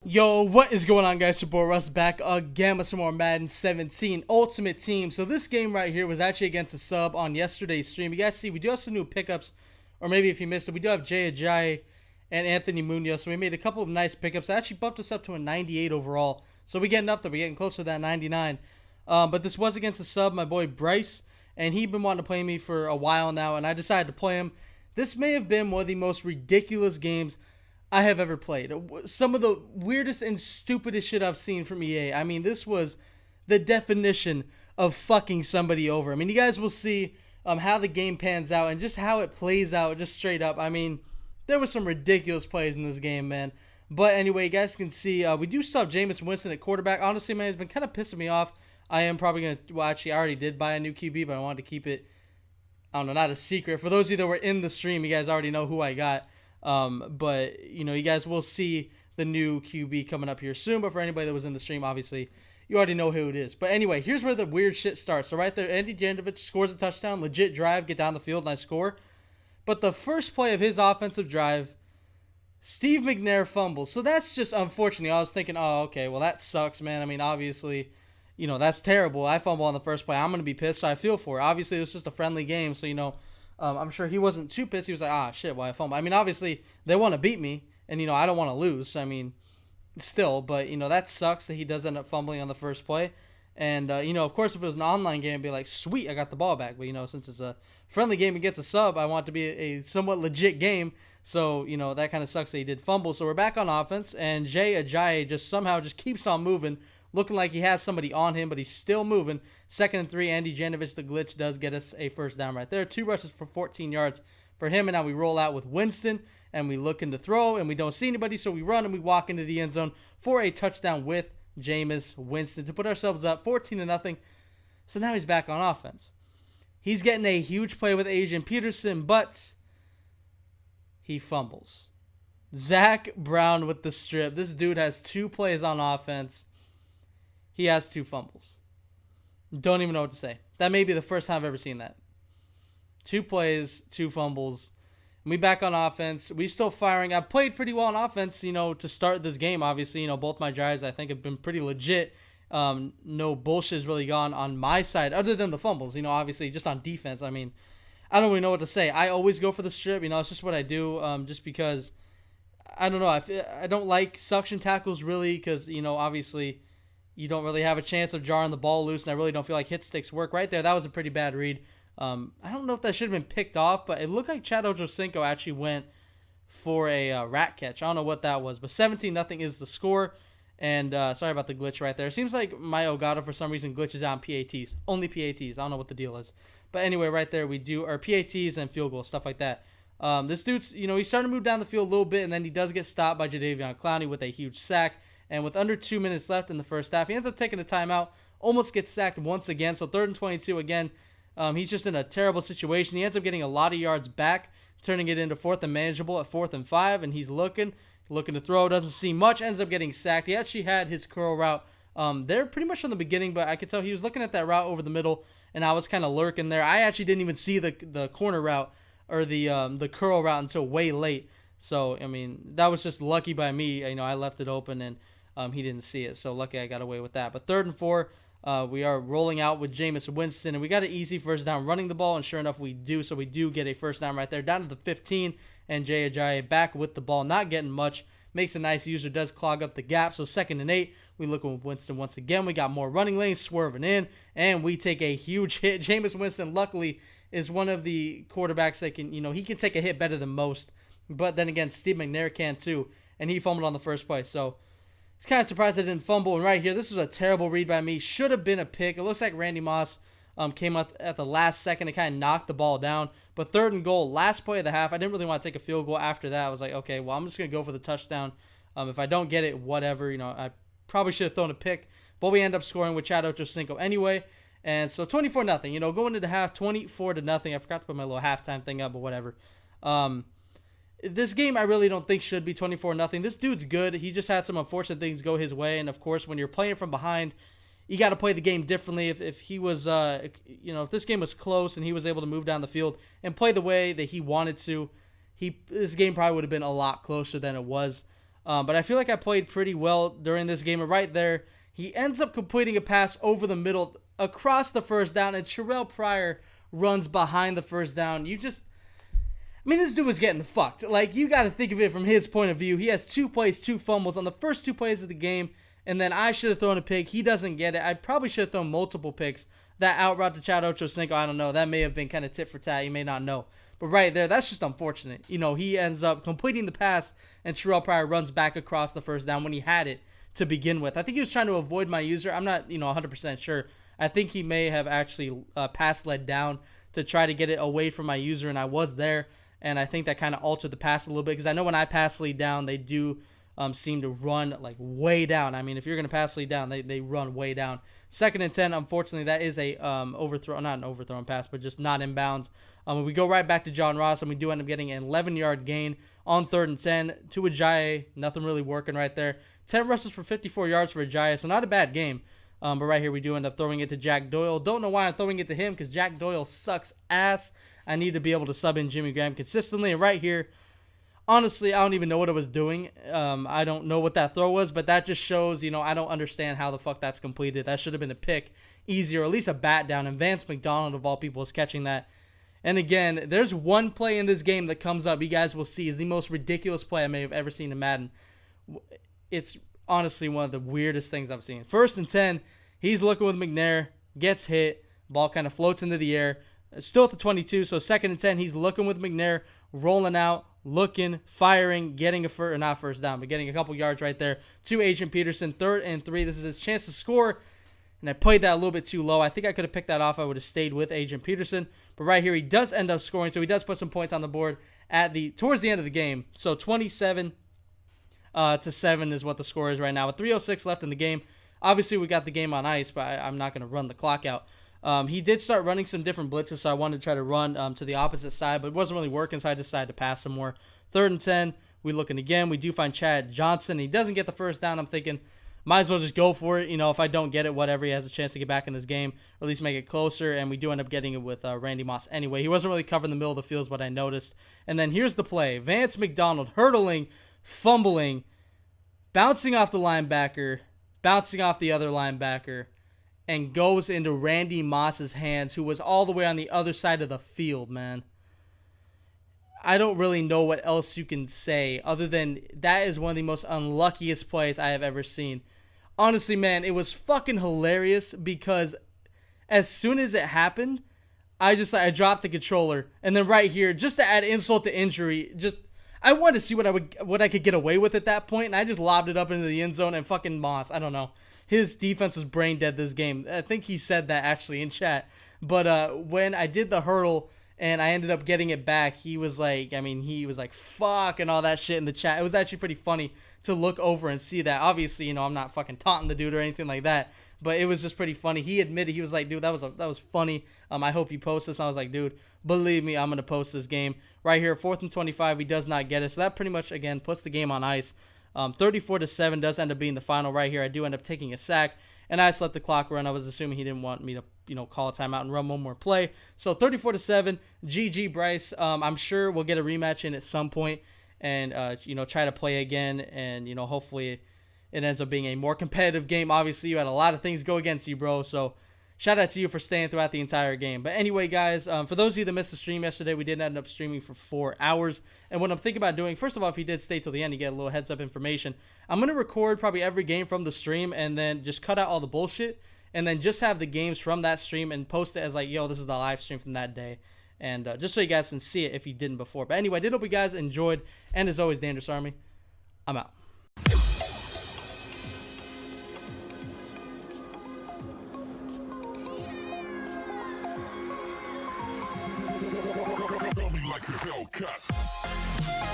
Yo, what is going on, guys? Your boy Russ back again with some more Madden 17 Ultimate Team. So this game right here was actually against a sub on yesterday's stream. You guys see, we do have some new pickups, or maybe if you missed it, we do have Jay Ajayi and Anthony Munoz. So we made a couple of nice pickups. I actually bumped us up to a 98 overall. So we're getting up there. We're getting close to that 99. But this was against a sub, my boy Bryce, and he'd been wanting to play me for a while now, and I decided to play him. This may have been one of the most ridiculous games I have ever played. Some of the weirdest and stupidest shit I've seen from EA. I mean, this was the definition of fucking somebody over. I mean, you guys will see how the game pans out and just how it plays out just straight up. I mean, there were some ridiculous plays in this game, man. But anyway, you guys can see we do still have Jameis Winston at quarterback. Honestly, man, it's been kind of pissing me off. I am probably going to, well, actually, I already did buy a new QB, but I wanted to keep it, I don't know, not a secret. For those of you that were in the stream, you guys already know who I got. But, you know, you guys will see the new QB coming up here soon. But for anybody that was in the stream, obviously, you already know who it is. But anyway, here's where the weird shit starts. So right there, Andy Janovich scores a touchdown, legit drive, get down the field, and I score. But the first play of his offensive drive, Steve McNair fumbles. So that's just unfortunate. I was thinking, oh, okay, well, that sucks, man. I mean, obviously, you know, that's terrible. I fumble on the first play. I'm going to be pissed, so I feel for it. Obviously, it was just a friendly game, so, you know, I'm sure he wasn't too pissed. He was like, ah, shit, why I fumbled? I mean, obviously, they want to beat me, and, you know, I don't want to lose. I mean, still, but, you know, that sucks that he does end up fumbling on the first play. And, you know, of course, if it was an online game, I'd be like, sweet, I got the ball back. But, you know, since it's a friendly game against a sub, I want it to be a somewhat legit game. So, you know, that kind of sucks that he did fumble. So we're back on offense, and Jay Ajayi just somehow just keeps on moving, looking like he has somebody on him, but he's still moving. 2nd and 3, Andy Janovich, the glitch, does get us a first down right there. 2 rushes for 14 yards for him, and now we roll out with Winston, and we looking to throw, and we don't see anybody, so we run and we walk into the end zone for a touchdown with Jameis Winston to put ourselves up 14-0. So now he's back on offense. He's getting a huge play with Adrian Peterson, but he fumbles. Zach Brown with the strip. This dude has 2 plays on offense. He has 2 fumbles. Don't even know what to say. That may be the first time I've ever seen that. 2 plays, 2 fumbles. And we back on offense. We still firing. I've played pretty well on offense, you know, to start this game. Obviously, you know, both my drives I think have been pretty legit. No bullshit has really gone on my side other than the fumbles. You know, obviously just on defense. I mean, I don't really know what to say. I always go for the strip. You know, it's just what I do. Just because, I don't know. I don't like suction tackles really because, you know, obviously you don't really have a chance of jarring the ball loose, and I really don't feel like hit sticks work. Right there, that was a pretty bad read. I don't know if that should have been picked off, but it looked like Chad Ochocinco actually went for a rat catch. I don't know what that was, but 17-0 is the score. And sorry about the glitch right there. It seems like my Elgato for some reason glitches out on PATs. Only PATs. I don't know what the deal is. But anyway, right there we do our PATs and field goals, stuff like that. This dude's, you know, he's starting to move down the field a little bit, and then he does get stopped by Jadeveon Clowney with a huge sack. And with under 2 minutes left in the first half, he ends up taking a timeout, almost gets sacked once again. So 3rd and 22 again. He's just in a terrible situation. He ends up getting a lot of yards back, turning it into 4th and manageable at 4th and 5. And he's looking to throw, doesn't see much, ends up getting sacked. He actually had his curl route there pretty much from the beginning, but I could tell he was looking at that route over the middle, and I was kind of lurking there. I actually didn't even see the corner route or the curl route until way late. So, I mean, that was just lucky by me. You know, I left it open, and he didn't see it, so lucky I got away with that. But 3rd and 4, we are rolling out with Jameis Winston, and we got an easy first down running the ball, and sure enough, we do. So we do get a first down right there, down to the 15, and Jay Ajayi back with the ball, not getting much. Makes a nice user, does clog up the gap. So 2nd and 8, we look with Winston once again. We got more running lanes, swerving in, and we take a huge hit. Jameis Winston, luckily, is one of the quarterbacks that can, you know, he can take a hit better than most. But then again, Steve McNair can too, and he fumbled on the first play. So it's kind of surprised I didn't fumble. And right here, this was a terrible read by me. Should have been a pick. It looks like Randy Moss came up at the last second to kind of knock the ball down. But 3rd and goal, last play of the half. I didn't really want to take a field goal after that. I was like, okay, well, I'm just going to go for the touchdown. If I don't get it, whatever. You know, I probably should have thrown a pick. But we end up scoring with Chad Ochocinco anyway. And so 24-0. You know, going into the half, 24-0. I forgot to put my little halftime thing up, but whatever. This game I really don't think should be 24-0. This dude's good. He just had some unfortunate things go his way. And, of course, when you're playing from behind, you got to play the game differently. If he was, you know, if this game was close and he was able to move down the field and play the way that he wanted to, this game probably would have been a lot closer than it was. But I feel like I played pretty well during this game. And right there, he ends up completing a pass over the middle across the first down, and Terrell Pryor runs behind the first down. I mean, this dude was getting fucked. Like, you got to think of it from his point of view. He has 2 plays, 2 fumbles on the first 2 plays of the game, and then I should have thrown a pick. He doesn't get it. I probably should have thrown multiple picks. That out route to Chad Ochocinco, I don't know. That may have been kind of tit for tat. You may not know. But right there, that's just unfortunate. You know, he ends up completing the pass, and Terrell Pryor runs back across the first down when he had it to begin with. I think he was trying to avoid my user. I'm not, 100% sure. I think he may have actually pass led down to try to get it away from my user, and I was there. And I think that kind of altered the pass a little bit, because I know when I pass lead down, they do seem to run like way down. I mean, if you're going to pass lead down, they run way down. 2nd and 10, unfortunately, that is a overthrow, not an overthrown pass, but just not inbounds. We go right back to John Ross, and we do end up getting an 11-yard gain on 3rd and 10 to Ajayi. Nothing really working right there. 10 rushes for 54 yards for Ajayi, so not a bad game. But right here, we do end up throwing it to Jack Doyle. Don't know why I'm throwing it to him, because Jack Doyle sucks ass. I need to be able to sub in Jimmy Graham consistently. And right here, honestly, I don't even know what I was doing. I don't know what that throw was, but that just shows, I don't understand how the fuck that's completed. That should have been a pick, easy, or at least a bat down. And Vance McDonald, of all people, is catching that. And again, there's one play in this game that comes up, you guys will see, is the most ridiculous play I may have ever seen in Madden. It's honestly one of the weirdest things I've seen. 1st and 10, he's looking with McNair, gets hit, ball kind of floats into the air. Still at the 22, so 2nd and 10, he's looking with McNair, rolling out, looking, firing, getting not first down, but getting a couple yards right there to Adrian Peterson. 3rd and 3, this is his chance to score, and I played that a little bit too low. I think I could have picked that off. I would have stayed with Adrian Peterson, but right here, he does end up scoring, so he does put some points on the board towards the end of the game. So 27 to 7 is what the score is right now, with 3:06 left in the game. Obviously, we got the game on ice, but I'm not going to run the clock out. He did start running some different blitzes, so I wanted to try to run to the opposite side, but it wasn't really working, so I decided to pass some more. 3rd and 10, we looking again. We do find Chad Johnson. He doesn't get the first down. I'm thinking, might as well just go for it. If I don't get it, whatever, he has a chance to get back in this game, or at least make it closer, and we do end up getting it with Randy Moss anyway. He wasn't really covering the middle of the field, is what I noticed. And then here's the play. Vance McDonald hurdling, fumbling, bouncing off the linebacker, bouncing off the other linebacker, and goes into Randy Moss's hands, who was all the way on the other side of the field, man. I don't really know what else you can say other than that is one of the most unluckiest plays I have ever seen. Honestly, man, it was fucking hilarious, because as soon as it happened, I dropped the controller, and then right here, just to add insult to injury, I wanted to see what I could get away with at that point, and I just lobbed it up into the end zone, and fucking Moss, I don't know. His defense was brain dead this game. I think he said that actually in chat. But when I did the hurdle and I ended up getting it back, he was like, fuck and all that shit in the chat. It was actually pretty funny to look over and see that. Obviously, I'm not fucking taunting the dude or anything like that, but it was just pretty funny. He admitted, he was like, dude, that was funny. I hope you post this. And I was like, dude, believe me, I'm going to post this game. Right here, 4th and 25, he does not get it. So that pretty much, again, puts the game on ice. 34 to 7 does end up being the final right here. I do end up taking a sack, and I just let the clock run. I was assuming he didn't want me to, call a timeout and run one more play. So 34 to 7, GG Bryce. I'm sure we'll get a rematch in at some point, and try to play again, and hopefully it ends up being a more competitive game. Obviously, you had a lot of things go against you, bro. So shout out to you for staying throughout the entire game. But anyway, guys, for those of you that missed the stream yesterday, we did end up streaming for 4 hours. And what I'm thinking about doing, first of all, if you did stay till the end, you get a little heads up information. I'm going to record probably every game from the stream and then just cut out all the bullshit and then just have the games from that stream and post it as like, yo, this is the live stream from that day. And just so you guys can see it if you didn't before. But anyway, I did hope you guys enjoyed. And as always, Dangerous Army, I'm out. Like a Hellcat.